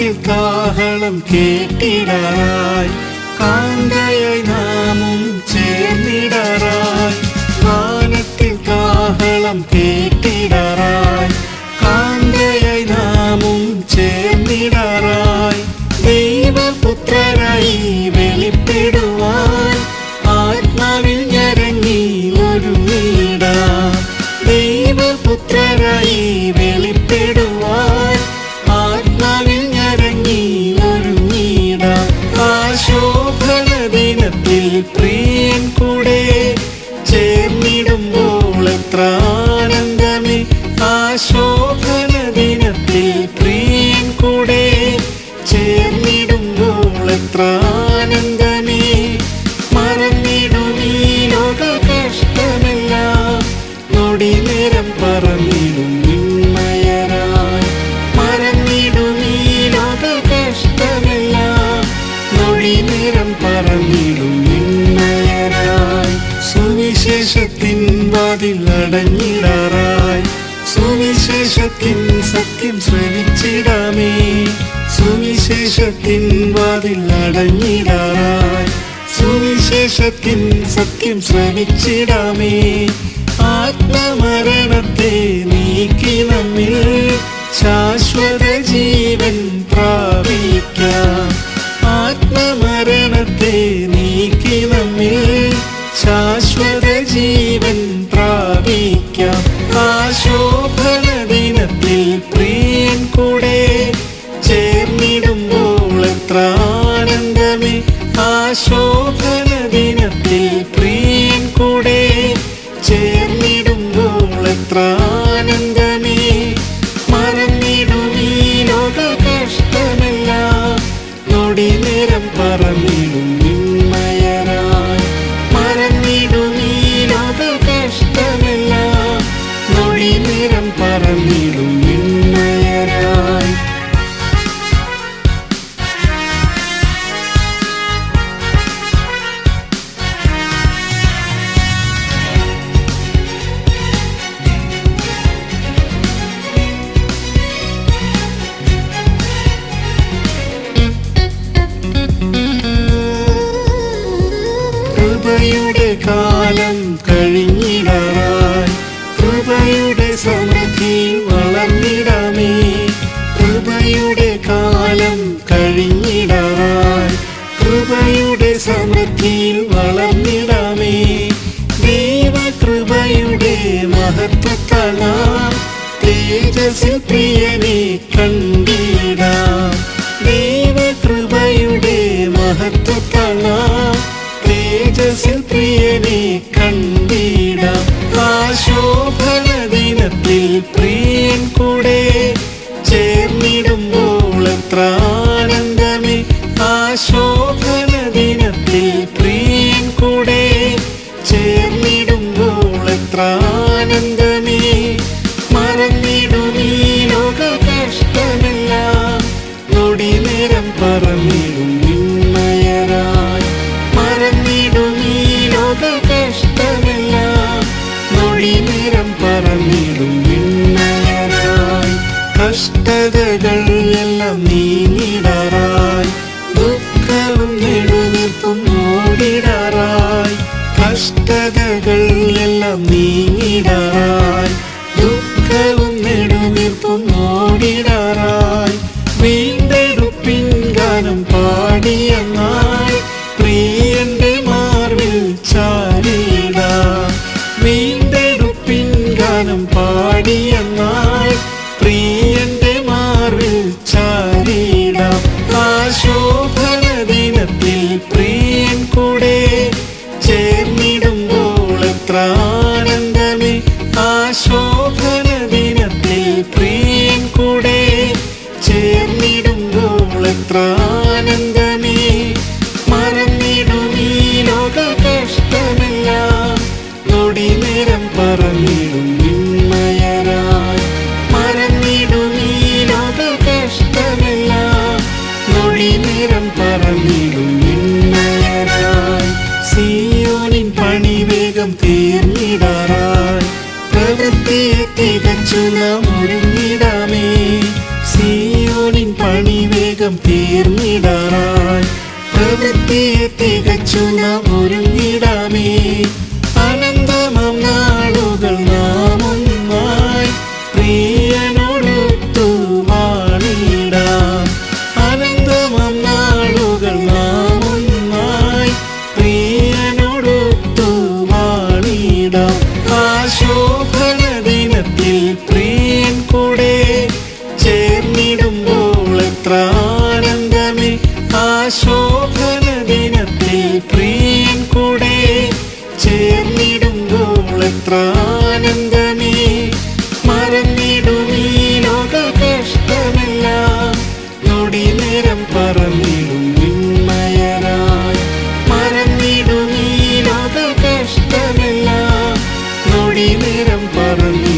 വാനത്തിൽ കാഹളം കേട്ടിടാറായി കാന്തയായി നാമും ചേർന്നിടാറായി വാനത്തിൽ കാഹളം കേട്ടിടാറായി കാന്തയായി നാമും ചേർന്നിടാറായി ദൈവപുത്രരായി വെളിപ്പെടുവാൻ ആത്മാവിൽ ഞരങ്ങി ഒരുങ്ങിടാം ദൈവപുത്രരായി വെളിപ്പെടുവാൻ ആത്മാവിൽ ഞരങ്ങി ഒരുങ്ങിടാം ആ ശോഭന ദിനത്തിൽ പ്രിയൻ കൂടെ ചേർന്നിടുമ്പോൾ എത്ര ആനന്ദമേ ആ ശോഭന ദിനത്തിൽ പ്രിയൻ കൂടെ ചേർന്നിടുമ്പോൾ എത്ര ആനന്ദമേ മറന്നിടും ഈ ലോക കഷ്ടമെല്ലാം നൊടി നേരം പറന്നിടും നിന്മയരായി മറന്നിടും ഈ ലോക കഷ്ടമെല്ലാം നൊടി നേരം പറന്നിടും നിന്മയരായി സുവിശേഷത്തിൻ വാതിൽ അടഞ്ഞിടാറായി സുവിശേഷത്തിൻ സത്യം ശ്രവിച്ചിടാമേ സുവിശേഷത്തിൻ വാതിൽ അടഞ്ഞിടാറായി സുവിശേഷത്തിൻ സത്യം ശ്രവിച്ചിടാമേ ആത്മമരണത്തെ നീക്കി നമ്മിൽ ശാശ്വത ജീവൻ പ്രാപിക്കാം ആത്മമരണത്തെ നീക്കി നമ്മിൽ ശാശ്വത ജീവൻ പ്രാപിക്കാം ആ ശോഭന ദിനത്തിൽ പ്രിയൻ കൂടെ ചേർന്നിടുമ്പോൾ എത്ര ആനന്ദമേ ആ ശോഭന ദിനത്തിൽ പ്രിയൻ കൂടെ ചേർന്നിടുമ്പോൾ എത്ര ആനന്ദമേ മറന്നിടും ഈ ലോക കഷ്ടമെല്ലാം നൊടി നേരം പറന്നിടും നിന്മയരായി മറന്നിടും ഈ ലോക കഷ്ടമെല്ലാം നൊടി നേരം പറന്നിടും നിന്മയരായി കൃപയുടെ കാലം കഴിഞ്ഞിടാറായി കൃപയുടെ സമൃദ്ധി വളർന്നിടാമേ കൃപയുടെ കാലം കഴിഞ്ഞിടാറായി കൃപയുടെ സമൃദ്ധിയിൽ വളർന്നിടാമേ ദൈവകൃപയുടെ മഹത്വത്താൽ തേജസ്സിൽ പ്രിയനെ കണ്ടിടാം ദൈവകൃപയുടെ മഹത്വത്താൽ തേജസ്സിൽ പ്രിയനെ കണ്ടിടാം ആ ശോഭന ദിനത്തിൽ പ്രിയൻ കൂടെ ചേർന്നിടുമ്പോൾ എത്ര ആനന്ദമേ ആ ശോഭന ദിനത്തിൽ പ്രിയൻ കൂടെ ചേർന്നിടുമ്പോൾ എത്ര ആനന്ദമേ മറന്നിടും ഈ ലോക കഷ്ടമെല്ലാം നൊടി നേരം പറന്നിടും നിന്മയരായി മറന്നിടും ഈ ലോക കഷ്ടമെല്ലാം നൊടി നേരം പറന്നിടും നിന്മയരായി കഷ്ടതകൾ എല്ലാം നീങ്ങിടാറായി ദുഃഖവും നെടുവീർപ്പും ഓടിടാറായി കഷ്ടതകൾ എല്ലാം നീങ്ങിടാറായി ദുഃഖവും നെടുവീർപ്പും ഓടിടാറായി വീണ്ടെടുപ്പിൻ ഗാനം പാടിയെന്നായി പ്രിയന്റെ മാർവിൽ ചാരിടാം വീണ്ടെടുപ്പിൻ ഗാനം പാടിയെന്നായി പ്രിയന്റെ മാർവിൽ ചാരിടാം ആ ശോഭന ദിനത്തിൽ പ്രിയൻ കൂടെ ചേർന്നിടുമ്പോൾ എത്ര ആനന്ദമേ ആ ശോഭന ദിനത്തിൽ പ്രിയൻ കൂടെ ചേർന്നിടുമ്പോൾ എത്ര ആനന്ദമേ മറന്നിടും ഈ ലോക കഷ്ടമെല്ലാം നൊടി നേരം പറന്നിടും നിന്മയരായി മറന്നിടും ഈ ലോക കഷ്ടമെല്ലാം നൊടി നേരം പറന്നിടും നിന്മയരായി സിയോനിൻ പണി വേഗം തീർന്നിടാറായി പ്രവൃത്തിയെ തികച്ചു നാം ഒരുങ്ങിടാമേ സിയോനിൻ പണി വേഗം വന്നിടാറായി പ്രവൃത്തിയെ തികച്ചു നാം ഒരുങ്ങിടാമേ. അനന്തമാം നാളുകൾ നാം ഒന്നായി പ്രിയനോടൊത്തു വാണിടാം. അനന്തമാം നാളുകൾ നാം ഒന്നായി പ്രിയനോടൊത്തു വാണിടാം. ആ ശോഭന ദിനത്തിൽ പ്രിയൻ കൂടെ ചേർന്നിടുമ്പോൾ എത്ര ആനന്ദമേ. ആ ശോഭന ദിനത്തിൽ പ്രിയൻ കൂടെ ചേർന്നിടുമ്പോൾ എത്ര ആനന്ദമേ. മറന്നിടും ഈ ലോക കഷ്ടമെല്ലാം നൊടി നേരം പറന്നിടും വിണ്മയരായി. മറന്നിടും ഈ ലോക കഷ്ടമെല്ലാം നൊടി നേരം പറന്നിടും